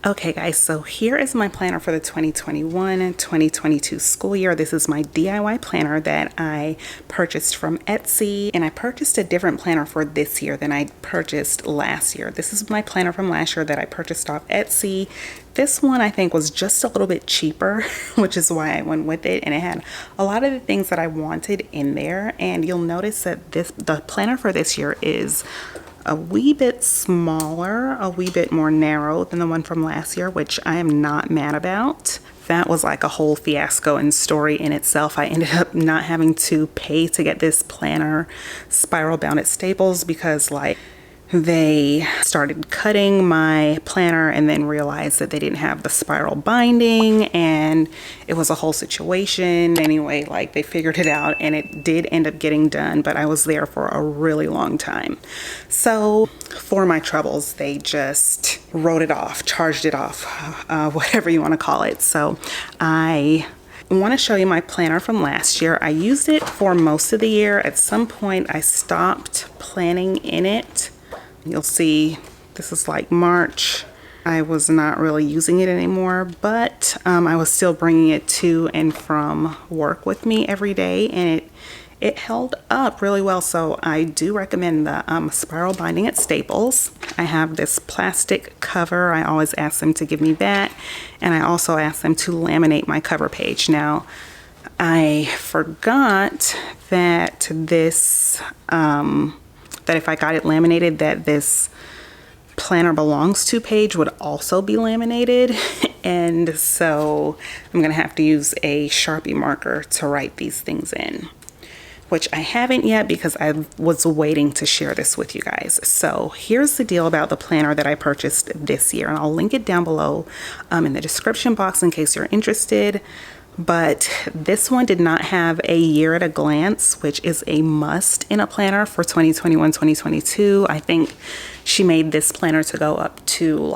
Okay guys, so here is my planner for the 2021-2022 school year. This is my DIY planner that I purchased from Etsy, and I purchased a different planner for this year than I purchased last year. This is my planner from last year that I purchased off Etsy. This one I think was just a little bit cheaper, which is why I went with it, and it had a lot of the things that I wanted in there. And you'll notice that the planner for this year is a wee bit smaller, a wee bit more narrow than the one from last year, which I am not mad about. That was like a whole fiasco and story in itself. I ended up not having to pay to get this planner spiral bound at Staples because they started cutting my planner and then realized that they didn't have the spiral binding, and it was a whole situation. Anyway, they figured it out and it did end up getting done, but I was there for a really long time. So for my troubles, they just wrote it off, charged it off, whatever you want to call it. So I want to show you my planner from last year. I used it for most of the year. At some point I stopped planning in it. You'll see this is like March. I was not really using it anymore, but I was still bringing it to and from work with me every day, and it held up really well. So I do recommend the spiral binding at Staples. I have this plastic cover. I always ask them to give me that, and I also ask them to laminate my cover page. Now, I forgot that this that if I got it laminated, that this planner belongs to page would also be laminated. And so I'm gonna have to use a Sharpie marker to write these things in, which I haven't yet because I was waiting to share this with you guys. So here's the deal about the planner that I purchased this year, and I'll link it down below in the description box in case you're interested. But this one did not have a year at a glance, which is a must in a planner for 2021-2022. I think she made this planner to go up to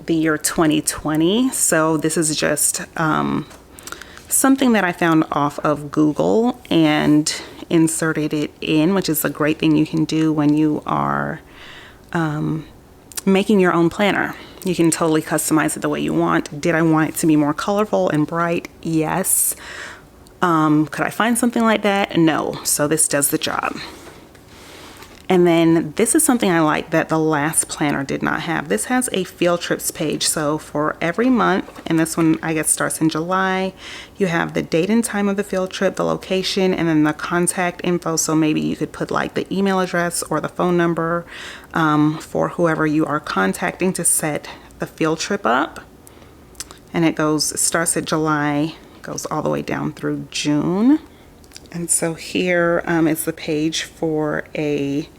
the year 2020. So this is just something that I found off of Google and inserted it in, which is a great thing you can do when you are making your own planner. You can totally customize it the way you want. Did I want it to be more colorful and bright? Yes. Could I find something like that? No. So this does the job. And then this is something I like that the last planner did not have. This has a field trips page. So for every month, and this one I guess starts in July, you have the date and time of the field trip, the location, and then the contact info. So maybe you could put the email address or the phone number for whoever you are contacting to set the field trip up. And it starts at July, goes all the way down through June. And so here is the page for a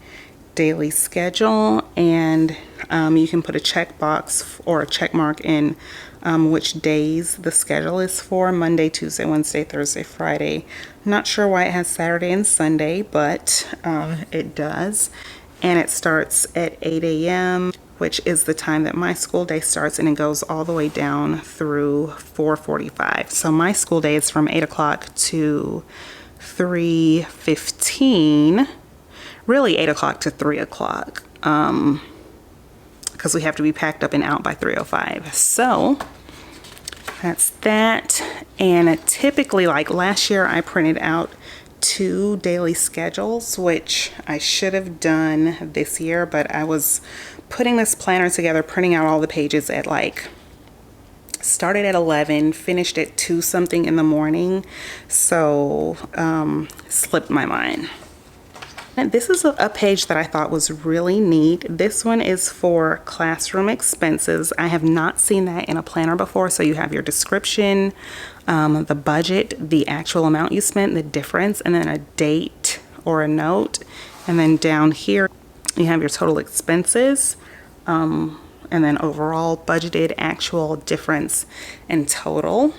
daily schedule, and you can put a checkbox or a check mark in which days the schedule is for: Monday, Tuesday, Wednesday, Thursday, Friday. Not sure why it has Saturday and Sunday, but it does. And it starts at 8 a.m., which is the time that my school day starts, and it goes all the way down through 4:45. So my school day is from 8 o'clock to 3:15, really 8 o'clock to 3 o'clock, because we have to be packed up and out by 3:05. So that's that. And typically, last year, I printed out 2 daily schedules, which I should have done this year, but I was putting this planner together, printing out all the pages at started at 11, finished at 2 something in the morning, so slipped my mind. And this is a page that I thought was really neat. This one is for classroom expenses. I have not seen that in a planner before. So you have your description, the budget, the actual amount you spent, the difference, and then a date or a note. And then down here you have your total expenses, and then overall, budgeted, actual, difference, and total.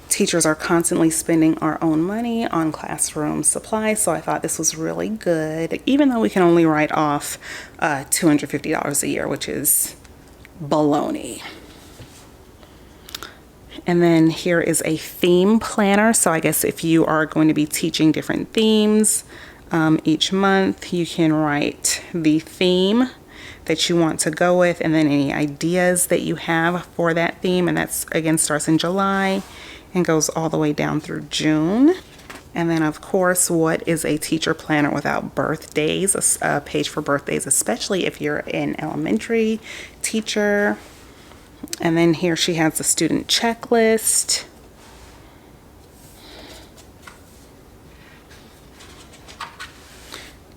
Teachers are constantly spending our own money on classroom supplies, so I thought this was really good, even though we can only write off $250 a year, which is baloney. And then here is a theme planner. So I guess if you are going to be teaching different themes each month, you can write the theme that you want to go with, and then any ideas that you have for that theme. And that's, again, starts in July and goes all the way down through June. And then, of course, what is a teacher planner without birthdays? A page for birthdays, especially if you're an elementary teacher. And then here she has the student checklist.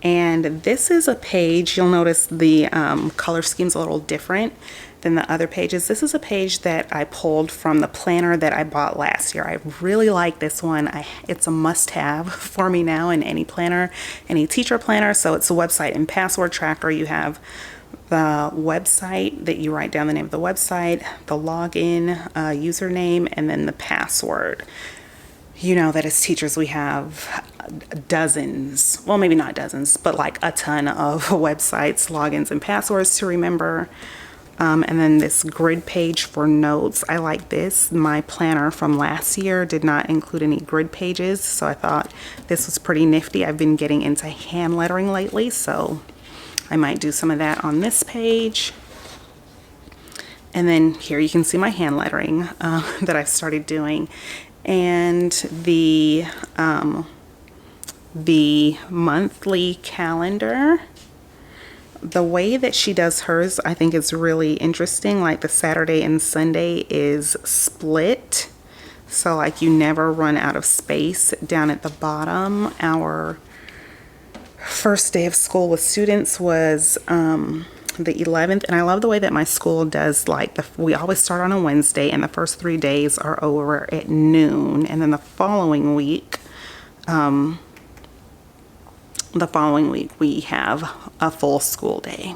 And this is a page, you'll notice the color scheme's a little different than the other pages. This is a page that I pulled from the planner that I bought last year. I really like this one. It's a must-have for me now in any planner, any teacher planner. So it's a website and password tracker. You have the website that you write down the name of the website, the login, username, and then the password. You know that as teachers we have dozens, well, maybe not dozens, but like a ton of websites, logins, and passwords to remember. And then this grid page for notes. I like this. My planner from last year did not include any grid pages, so I thought this was pretty nifty. I've been getting into hand lettering lately, so I might do some of that on this page. And then here you can see my hand lettering that I've started doing. And the monthly calendar, the way that she does hers, I think is really interesting. Like the Saturday and Sunday is split, so like you never run out of space down at the bottom. Our first day of school with students was the 11th, and I love the way that my school does, like, we always start on a Wednesday and the first 3 days are over at noon, and then the following week we have a full school day.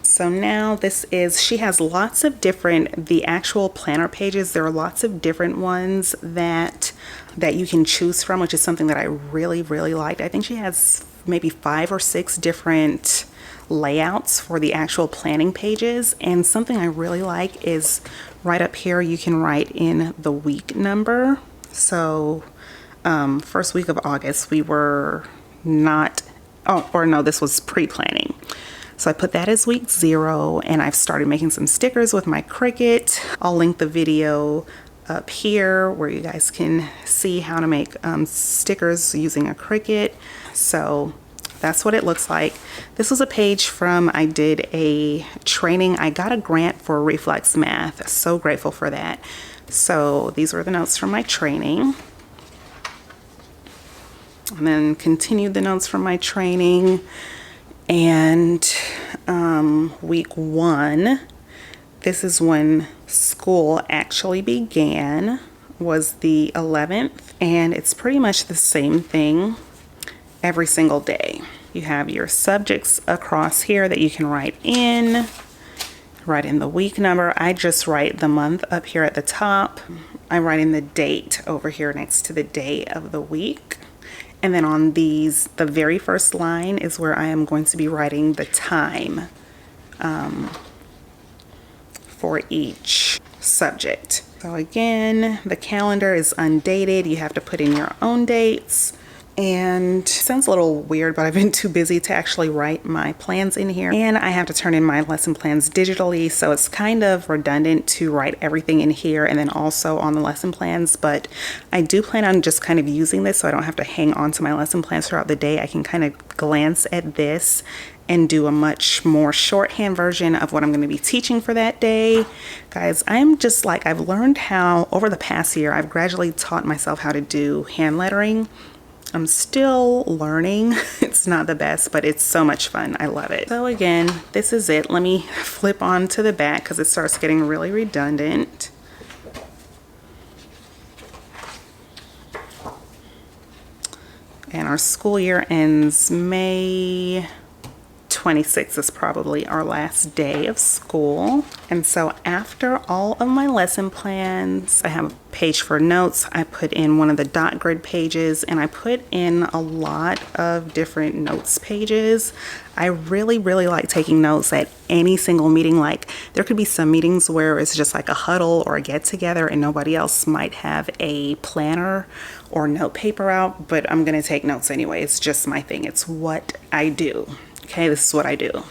So now this is, she has lots of different, the actual planner pages, there are lots of different ones that you can choose from, which is something that I really liked. I think she has maybe 5 or 6 different layouts for the actual planning pages, and something I really like is right up here you can write in the week number. So first week of August we were not, oh, or no, this was pre-planning. So I put that as week 0, and I've started making some stickers with my Cricut. I'll link the video up here where you guys can see how to make stickers using a Cricut. So that's what it looks like. This was a page from, I did a training. I got a grant for Reflex Math. So grateful for that. So these were the notes from my training. And then continued the notes from my training. And week 1, this is when school actually began, was the 11th. And it's pretty much the same thing every single day. You have your subjects across here that you can write in the week number. I just write the month up here at the top. I write in the date over here next to the day of the week. And then on these, the very first line is where I am going to be writing the time for each subject. So again, the calendar is undated. You have to put in your own dates. And it sounds a little weird, but I've been too busy to actually write my plans in here. And I have to turn in my lesson plans digitally, so it's kind of redundant to write everything in here and then also on the lesson plans. But I do plan on just kind of using this so I don't have to hang on to my lesson plans throughout the day. I can kind of glance at this and do a much more shorthand version of what I'm going to be teaching for that day. Guys, I'm just like, I've learned how, over the past year, I've gradually taught myself how to do hand lettering. I'm still learning. It's not the best, but it's so much fun. I love it. So again, this is it. Let me flip on to the back because it starts getting really redundant. And our school year ends May 26th is probably our last day of school. And so after all of my lesson plans, I have a page for notes. I put in one of the dot grid pages, and I put in a lot of different notes pages. I really like taking notes at any single meeting. Like, there could be some meetings where it's just like a huddle or a get together and nobody else might have a planner or note paper out, but I'm gonna take notes anyway. It's just my thing. It's what I do. Okay, this is what I do.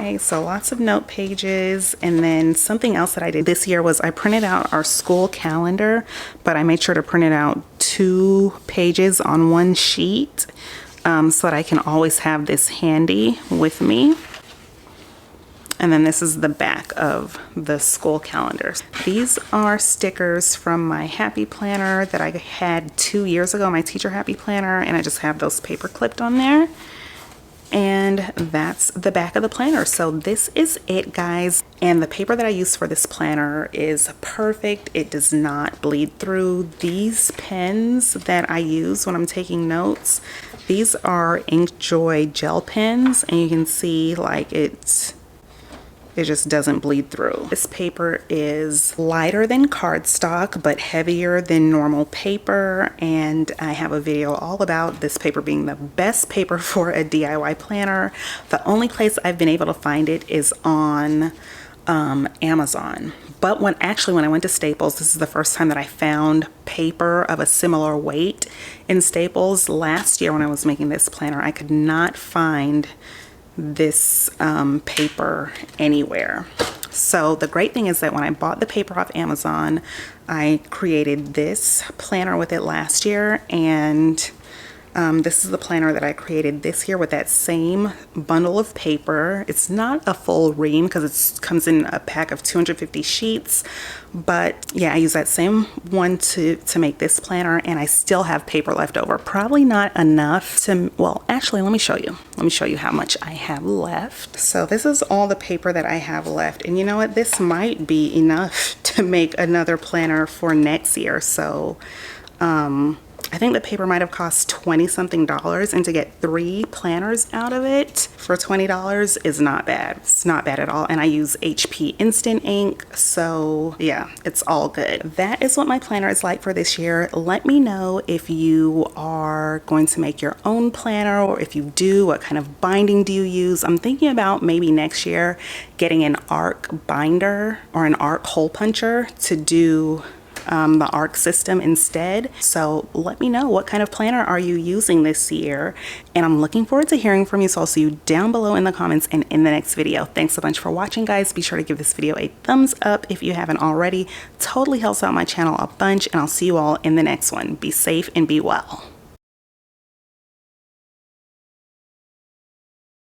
Okay, so lots of note pages. And then something else that I did this year was I printed out our school calendar, but I made sure to print it out 2 pages on 1 sheet so that I can always have this handy with me. And then this is the back of the school calendar. These are stickers from my Happy Planner that I had 2 years ago, my Teacher Happy Planner, and I just have those paper clipped on there. And that's the back of the planner. So this is it, guys. And the paper that I use for this planner is perfect. It does not bleed through. These pens that I use when I'm taking notes, these are InkJoy gel pens, and you can see like it just doesn't bleed through. This paper is lighter than cardstock, but heavier than normal paper. And I have a video all about this paper being the best paper for a DIY planner. The only place I've been able to find it is on Amazon. But when I went to Staples, this is the first time that I found paper of a similar weight in Staples. Last year when I was making this planner, I could not find this paper anywhere. So the great thing is that when I bought the paper off Amazon, I created this planner with it last year, and this is the planner that I created this year with that same bundle of paper. It's not a full ream because it comes in a pack of 250 sheets, but yeah, I use that same one to make this planner, and I still have paper left over. Probably not enough to, well, actually, let me show you. Let me show you how much I have left. So this is all the paper that I have left, and you know what? This might be enough to make another planner for next year. So, I think the paper might have cost $20-something, and to get 3 planners out of it for $20 is not bad. It's not bad at all. And I use HP Instant Ink, so yeah, it's all good. That is what my planner is like for this year. Let me know if you are going to make your own planner, or if you do, what kind of binding do you use? I'm thinking about maybe next year getting an arc binder or an arc hole puncher to do the ARC system instead. So let me know, what kind of planner are you using this year? And I'm looking forward to hearing from you. So I'll see you down below in the comments and in the next video. Thanks a bunch for watching, guys. Be sure to give this video a thumbs up if you haven't already. Totally helps out my channel a bunch, and I'll see you all in the next one. Be safe and be well.